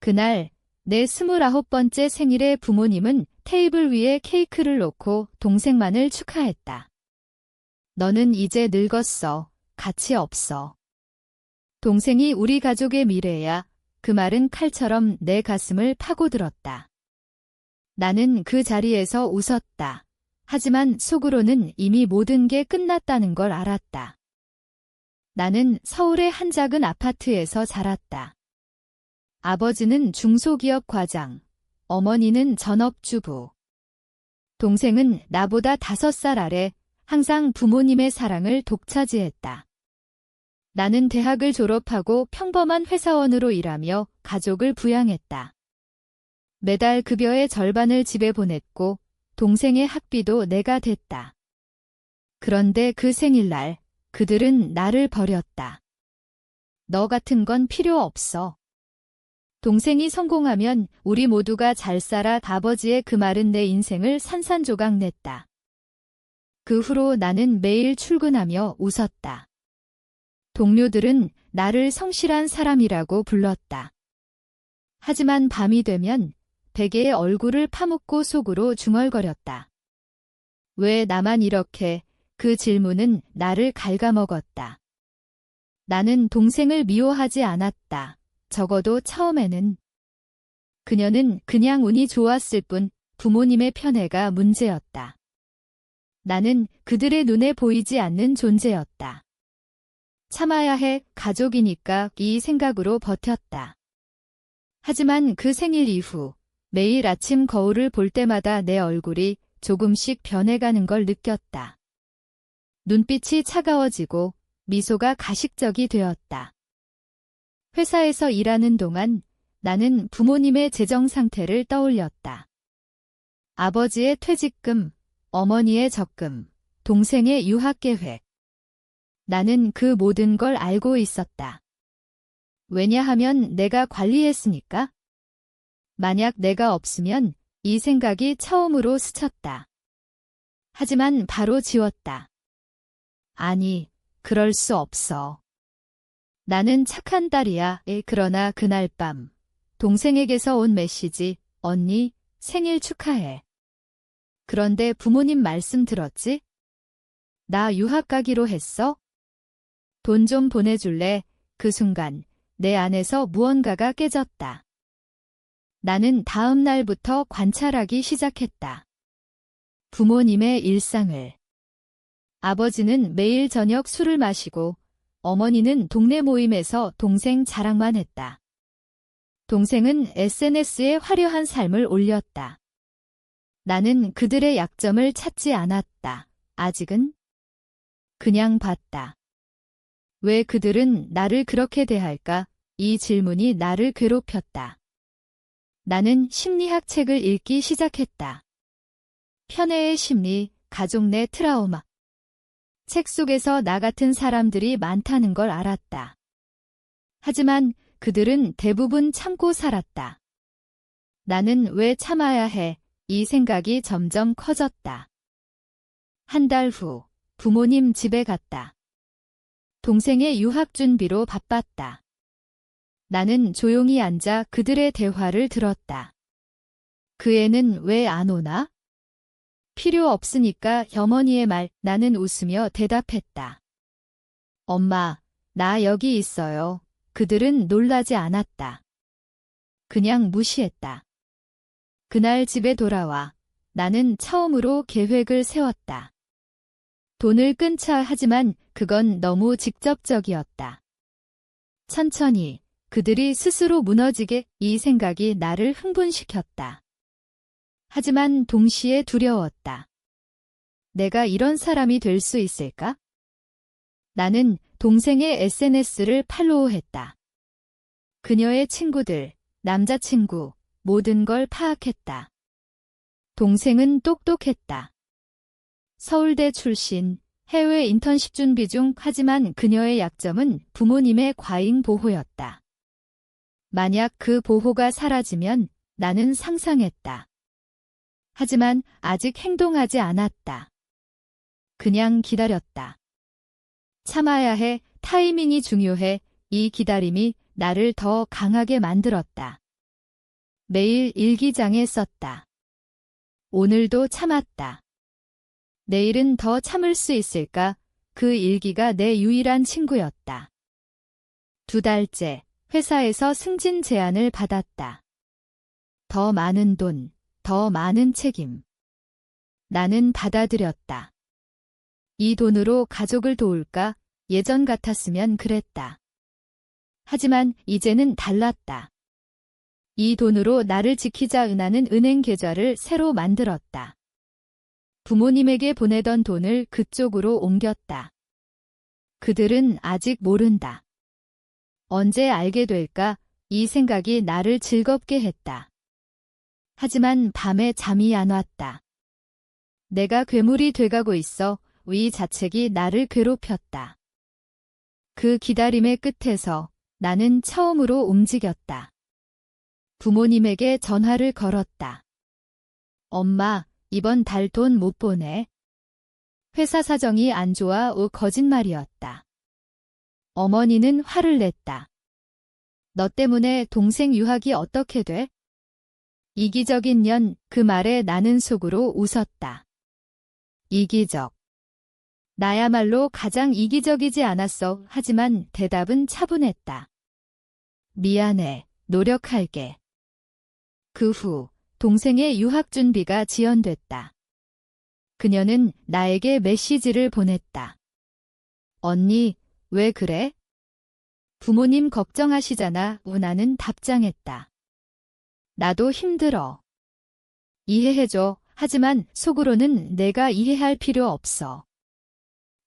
그날 내 29번째 생일에 부모님은 테이블 위에 케이크를 놓고 동생만을 축하했다. 너는 이제 늙었어. 가치 없어. 동생이 우리 가족의 미래야. 그 말은 칼처럼 내 가슴을 파고들었다. 나는 그 자리에서 웃었다. 하지만 속으로는 이미 모든 게 끝났다는 걸 알았다. 나는 서울의 한 작은 아파트에서 자랐다. 아버지는 중소기업 과장, 어머니는 전업주부. 동생은 나보다 5살 아래, 항상 부모님의 사랑을 독차지했다. 나는 대학을 졸업하고 평범한 회사원으로 일하며 가족을 부양했다. 매달 급여의 절반을 집에 보냈고 동생의 학비도 내가 댔다. 그런데 그 생일날 그들은 나를 버렸다. 너 같은 건 필요 없어. 동생이 성공하면 우리 모두가 잘 살아. 아버지의 그 말은 내 인생을 산산조각 냈다. 그 후로 나는 매일 출근하며 웃었다. 동료들은 나를 성실한 사람이라고 불렀다. 하지만 밤이 되면 베개의 얼굴을 파묻고 속으로 중얼거렸다. 왜 나만 이렇게? 그 질문은 나를 갉아먹었다. 나는 동생을 미워하지 않았다. 적어도 처음에는. 그녀는 그냥 운이 좋았을 뿐 부모님의 편애가 문제였다. 나는 그들의 눈에 보이지 않는 존재였다. 참아야 해, 가족이니까 이 생각으로 버텼다. 하지만 그 생일 이후 매일 아침 거울을 볼 때마다 내 얼굴이 조금씩 변해가는 걸 느꼈다. 눈빛이 차가워지고 미소가 가식적이 되었다. 회사에서 일하는 동안 나는 부모님의 재정 상태를 떠올렸다. 아버지의 퇴직금, 어머니의 적금, 동생의 유학 계획. 나는 그 모든 걸 알고 있었다. 왜냐하면 내가 관리했으니까. 만약 내가 없으면 이 생각이 처음으로 스쳤다. 하지만 바로 지웠다. 아니, 그럴 수 없어. 나는 착한 딸이야. 그러나 그날 밤 동생에게서 온 메시지, 언니, 생일 축하해. 그런데 부모님 말씀 들었지? 나 유학 가기로 했어? 돈 좀 보내줄래? 그 순간 내 안에서 무언가가 깨졌다. 나는 다음 날부터 관찰하기 시작했다. 부모님의 일상을. 아버지는 매일 저녁 술을 마시고 어머니는 동네 모임에서 동생 자랑만 했다. 동생은 SNS에 화려한 삶을 올렸다. 나는 그들의 약점을 찾지 않았다. 아직은. 그냥 봤다. 왜 그들은 나를 그렇게 대할까? 이 질문이 나를 괴롭혔다. 나는 심리학 책을 읽기 시작했다. 편애의 심리, 가족 내 트라우마. 책 속에서 나 같은 사람들이 많다는 걸 알았다. 하지만 그들은 대부분 참고 살았다. 나는 왜 참아야 해? 이 생각이 점점 커졌다. 한 달 후 부모님 집에 갔다. 동생의 유학 준비로 바빴다. 나는 조용히 앉아 그들의 대화를 들었다. 그 애는 왜 안 오나? 필요 없으니까 어머니의 말. 나는 웃으며 대답했다. 엄마, 나 여기 있어요. 그들은 놀라지 않았다. 그냥 무시했다. 그날 집에 돌아와 나는 처음으로 계획을 세웠다. 돈을 끊자. 하지만 그건 너무 직접적이었다. 천천히 그들이 스스로 무너지게. 이 생각이 나를 흥분시켰다. 하지만 동시에 두려웠다. 내가 이런 사람이 될 수 있을까? 나는 동생의 SNS를 팔로우했다. 그녀의 친구들, 남자친구, 모든 걸 파악했다. 동생은 똑똑했다. 서울대 출신, 해외 인턴십 준비 중. 하지만 그녀의 약점은 부모님의 과잉 보호였다. 만약 그 보호가 사라지면 나는 상상했다. 하지만 아직 행동하지 않았다. 그냥 기다렸다. 참아야 해, 타이밍이 중요해. 이 기다림이 나를 더 강하게 만들었다. 매일 일기장에 썼다. 오늘도 참았다. 내일은 더 참을 수 있을까? 그 일기가 내 유일한 친구였다. 2달째, 회사에서 승진 제안을 받았다. 더 많은 돈, 더 많은 책임. 나는 받아들였다. 이 돈으로 가족을 도울까? 예전 같았으면 그랬다. 하지만 이제는 달랐다. 이 돈으로 나를 지키자 은하는 은행 계좌를 새로 만들었다. 부모님에게 보내던 돈을 그쪽으로 옮겼다. 그들은 아직 모른다. 언제 알게 될까? 이 생각이 나를 즐겁게 했다. 하지만 밤에 잠이 안 왔다. 내가 괴물이 돼가고 있어. 이 자책이 나를 괴롭혔다. 그 기다림의 끝에서 나는 처음으로 움직였다. 부모님에게 전화를 걸었다. 엄마, 이번 달 돈 못 보내. 회사 사정이 안 좋아. 거짓말이었다. 어머니는 화를 냈다. 너 때문에 동생 유학이 어떻게 돼? 이기적인 년, 그 말에 나는 속으로 웃었다. 이기적. 나야말로 가장 이기적이지 않았어. 하지만 대답은 차분했다. 미안해, 노력할게. 그 후 동생의 유학 준비가 지연됐다. 그녀는 나에게 메시지를 보냈다. 언니, 왜 그래? 부모님 걱정하시잖아. 나는 답장했다. 나도 힘들어. 이해해줘. 하지만 속으로는 내가 이해할 필요 없어.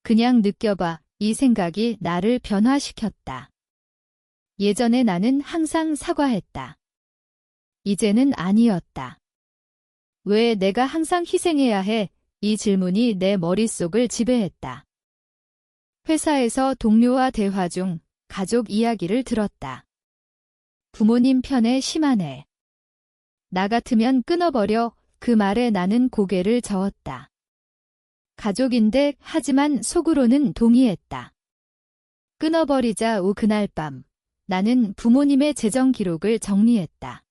그냥 느껴봐. 이 생각이 나를 변화시켰다. 예전에 나는 항상 사과했다. 이제는 아니었다. 왜 내가 항상 희생해야 해? 이 질문이 내 머릿속을 지배했다. 회사에서 동료와 대화 중 가족 이야기를 들었다. 부모님 편에 심하네. 나 같으면 끊어버려. 그 말에 나는 고개를 저었다. 가족인데 하지만 속으로는 동의했다. 끊어버리자. 그날 밤 나는 부모님의 재정 기록을 정리했다.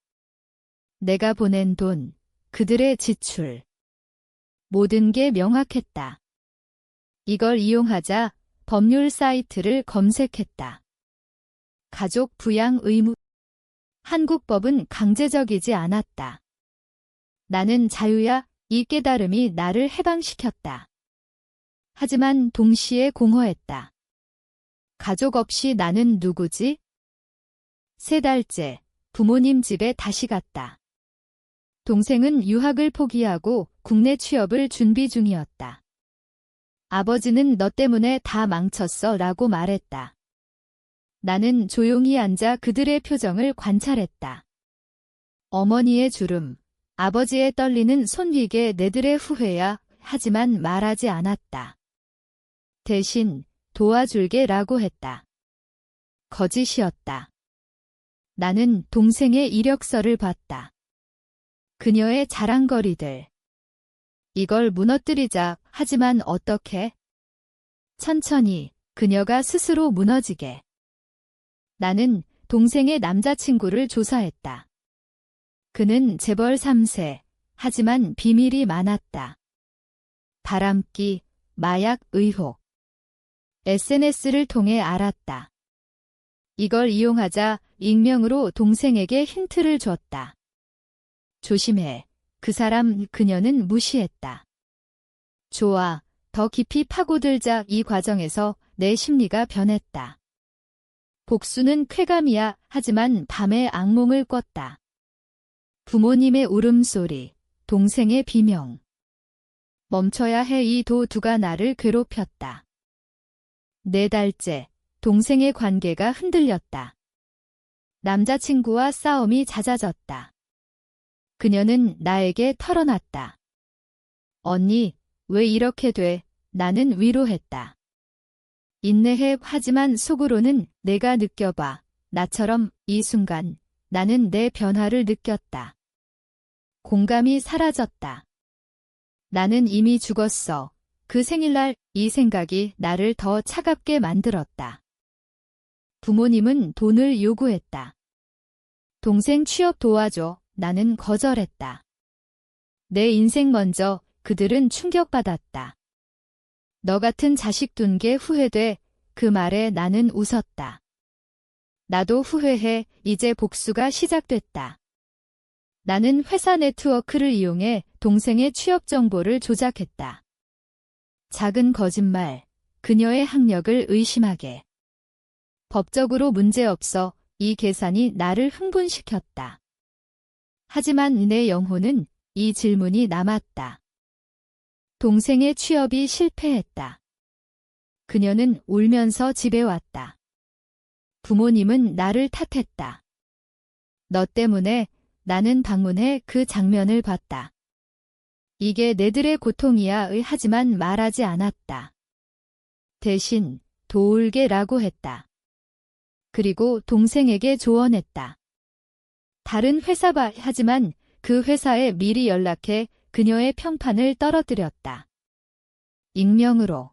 내가 보낸 돈, 그들의 지출. 모든 게 명확했다. 이걸 이용하자. 법률 사이트를 검색했다. 가족 부양 의무. 한국 법은 강제적이지 않았다. 나는 자유야. 이 깨달음이 나를 해방시켰다. 하지만 동시에 공허했다. 가족 없이 나는 누구지? 3달째, 부모님 집에 다시 갔다. 동생은 유학을 포기하고 국내 취업을 준비 중이었다. 아버지는 너 때문에 다 망쳤어 라고 말했다. 나는 조용히 앉아 그들의 표정을 관찰했다. 어머니의 주름, 아버지의 떨리는 손 위에 내들의 후회야. 하지만 말하지 않았다. 대신 도와줄게 라고 했다. 거짓이었다. 나는 동생의 이력서를 봤다. 그녀의 자랑거리들. 이걸 무너뜨리자. 하지만 어떻게? 천천히, 그녀가 스스로 무너지게. 나는 동생의 남자친구를 조사했다. 그는 재벌 3세, 하지만 비밀이 많았다. 바람기, 마약 의혹. SNS를 통해 알았다. 이걸 이용하자. 익명으로 동생에게 힌트를 줬다. 조심해. 그 사람. 그녀는 무시했다. 좋아. 더 깊이 파고들자. 이 과정에서 내 심리가 변했다. 복수는 쾌감이야. 하지만 밤에 악몽을 꿨다. 부모님의 울음소리, 동생의 비명. 멈춰야 해. 이 두가 나를 괴롭혔다. 4달째, 동생의 관계가 흔들렸다. 남자친구와 싸움이 잦아졌다. 그녀는 나에게 털어놨다. 언니, 왜 이렇게 돼? 나는 위로했다. 인내해. 하지만 속으로는 내가 느껴봐. 나처럼. 이 순간 나는 내 변화를 느꼈다. 공감이 사라졌다. 나는 이미 죽었어. 그 생일날 이 생각이 나를 더 차갑게 만들었다. 부모님은 돈을 요구했다. 동생 취업 도와줘. 나는 거절했다. 내 인생 먼저, 그들은 충격받았다. 너 같은 자식 둔 게 후회돼. 그 말에 나는 웃었다. 나도 후회해. 이제 복수가 시작됐다. 나는 회사 네트워크를 이용해 동생의 취업 정보를 조작했다. 작은 거짓말, 그녀의 학력을 의심하게. 법적으로 문제없어. 이 계산이 나를 흥분시켰다. 하지만 내 영혼은 이 질문이 남았다. 동생의 취업이 실패했다. 그녀는 울면서 집에 왔다. 부모님은 나를 탓했다. 너 때문에. 나는 방문해 그 장면을 봤다. 이게 내들의 고통이야. 하지만 말하지 않았다. 대신 도울게라고 했다. 그리고 동생에게 조언했다. 다른 회사 봐. 하지만 그 회사에 미리 연락해 그녀의 평판을 떨어뜨렸다. 익명으로.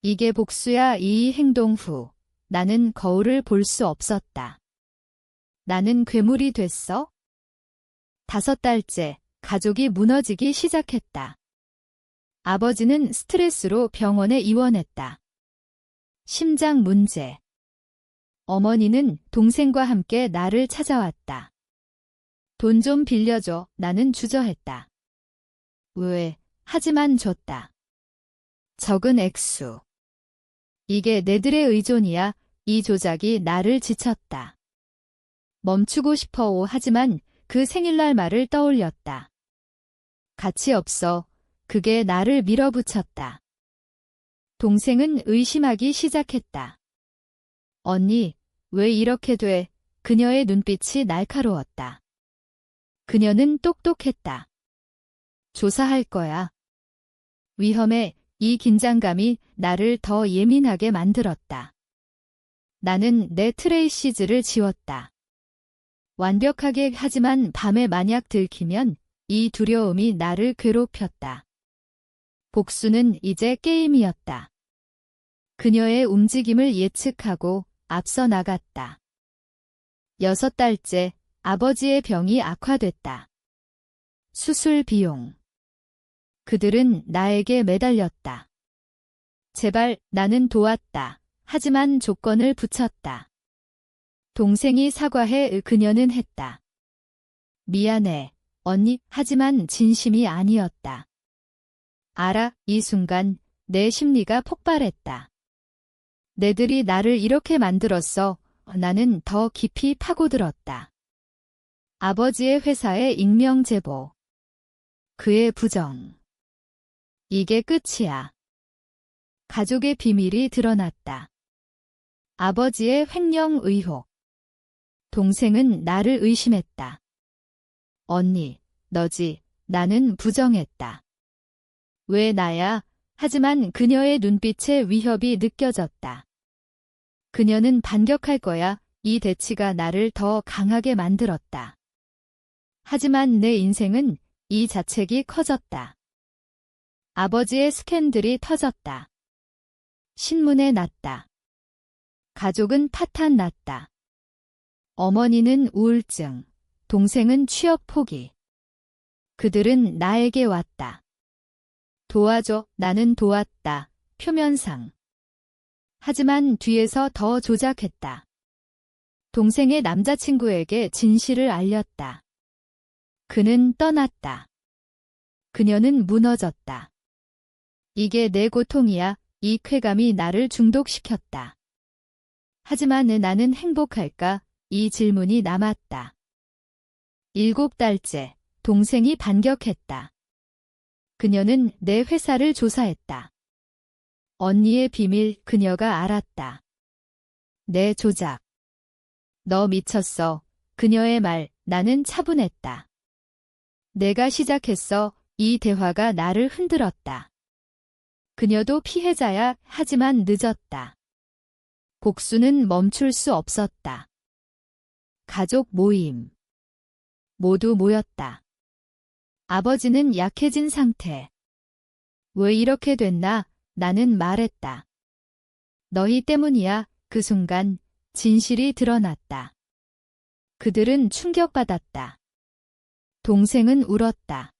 이게 복수야. 이 행동 후 나는 거울을 볼 수 없었다. 나는 괴물이 됐어? 5달째 가족이 무너지기 시작했다. 아버지는 스트레스로 병원에 입원했다. 심장 문제. 어머니는 동생과 함께 나를 찾아왔다. 돈 좀 빌려줘. 나는 주저했다. 왜? 하지만 줬다. 적은 액수. 이게 내들의 의존이야. 이 조작이 나를 지쳤다. 멈추고 싶어. 하지만 그 생일날 말을 떠올렸다. 가치 없어. 그게 나를 밀어붙였다. 동생은 의심하기 시작했다. 언니, 왜 이렇게 돼? 그녀의 눈빛이 날카로웠다. 그녀는 똑똑했다. 조사할 거야. 위험해. 이 긴장감이 나를 더 예민하게 만들었다. 나는 내 트레이시즈를 지웠다. 완벽하게. 하지만 밤에 만약 들키면 이 두려움이 나를 괴롭혔다. 복수는 이제 게임이었다. 그녀의 움직임을 예측하고 앞서 나갔다. 6달째 아버지의 병이 악화됐다. 수술 비용. 그들은 나에게 매달렸다. 제발. 나는 도왔다. 하지만 조건을 붙였다. 동생이 사과해. 그녀는 했다. 미안해, 언니. 하지만 진심이 아니었다. 알아. 이 순간 내 심리가 폭발했다. 내들이 나를 이렇게 만들었어. 나는 더 깊이 파고들었다. 아버지의 회사에 익명 제보. 그의 부정. 이게 끝이야. 가족의 비밀이 드러났다. 아버지의 횡령 의혹. 동생은 나를 의심했다. 언니, 너지. 나는 부정했다. 왜 나야? 하지만 그녀의 눈빛에 위협이 느껴졌다. 그녀는 반격할 거야. 이 대치가 나를 더 강하게 만들었다. 하지만 내 인생은 이 자책이 커졌다. 아버지의 스캔들이 터졌다. 신문에 났다. 가족은 파탄 났다. 어머니는 우울증, 동생은 취업 포기. 그들은 나에게 왔다. 도와줘. 나는 도왔다. 표면상. 하지만 뒤에서 더 조작했다. 동생의 남자친구에게 진실을 알렸다. 그는 떠났다. 그녀는 무너졌다. 이게 내 고통이야. 이 쾌감이 나를 중독시켰다. 하지만 나는 행복할까? 이 질문이 남았다. 7달째, 동생이 반격했다. 그녀는 내 회사를 조사했다. 언니의 비밀. 그녀가 알았다. 내 조작. 너 미쳤어. 그녀의 말. 나는 차분했다. 내가 시작했어. 이 대화가 나를 흔들었다. 그녀도 피해자야. 하지만 늦었다. 복수는 멈출 수 없었다. 가족 모임. 모두 모였다. 아버지는 약해진 상태. 왜 이렇게 됐나? 나는 말했다. 너희 때문이야. 그 순간 진실이 드러났다. 그들은 충격받았다. 동생은 울었다.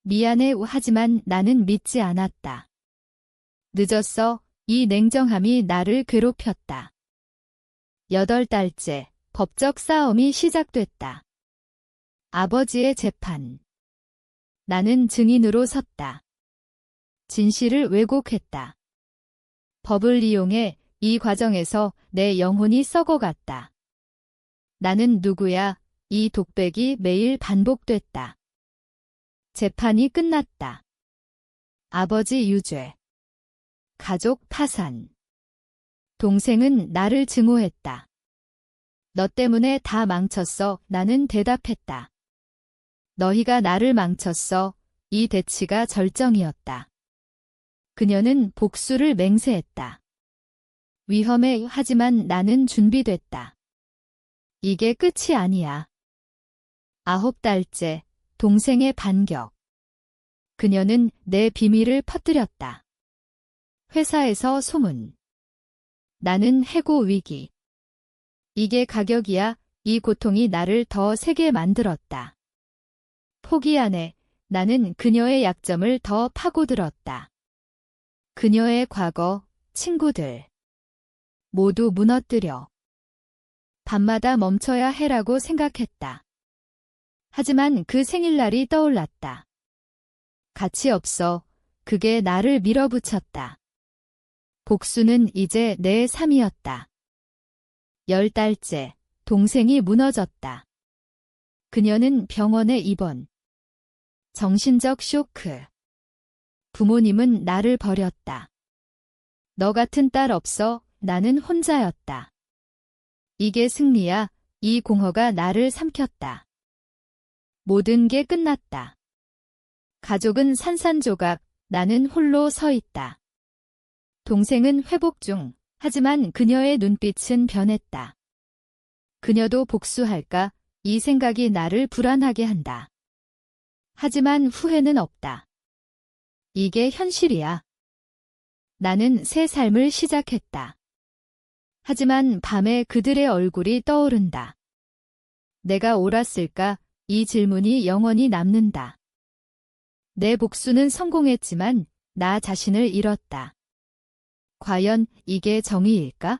미안해 하지만 나는 믿지 않았다. 늦었어. 이 냉정함이 나를 괴롭혔다. 8달째 법적 싸움이 시작됐다. 아버지의 재판. 나는 증인으로 섰다. 진실을 왜곡했다. 법을 이용해 이 과정에서 내 영혼이 썩어갔다. 나는 누구야? 이 독백이 매일 반복됐다. 재판이 끝났다. 아버지 유죄. 가족 파산. 동생은 나를 증오했다. 너 때문에 다 망쳤어. 나는 대답했다. 너희가 나를 망쳤어. 이 대치가 절정이었다. 그녀는 복수를 맹세했다. 위험해 하지만 나는 준비됐다. 이게 끝이 아니야. 9달째 동생의 반격. 그녀는 내 비밀을 퍼뜨렸다. 회사에서 소문. 나는 해고 위기. 이게 가격이야. 이 고통이 나를 더 세게 만들었다. 포기 안에 나는 그녀의 약점을 더 파고들었다. 그녀의 과거, 친구들. 모두 무너뜨려. 밤마다 멈춰야 해라고 생각했다. 하지만 그 생일날이 떠올랐다. 가치 없어. 그게 나를 밀어붙였다. 복수는 이제 내 삶이었다. 10달째 동생이 무너졌다. 그녀는 병원에 입원. 정신적 쇼크. 부모님은 나를 버렸다. 너 같은 딸 없어. 나는 혼자였다. 이게 승리야. 이 공허가 나를 삼켰다. 모든 게 끝났다. 가족은 산산조각. 나는 홀로 서 있다. 동생은 회복 중. 하지만 그녀의 눈빛은 변했다. 그녀도 복수할까? 이 생각이 나를 불안하게 한다. 하지만 후회는 없다. 이게 현실이야. 나는 새 삶을 시작했다. 하지만 밤에 그들의 얼굴이 떠오른다. 내가 옳았을까? 이 질문이 영원히 남는다. 내 복수는 성공했지만 나 자신을 잃었다. 과연 이게 정의일까?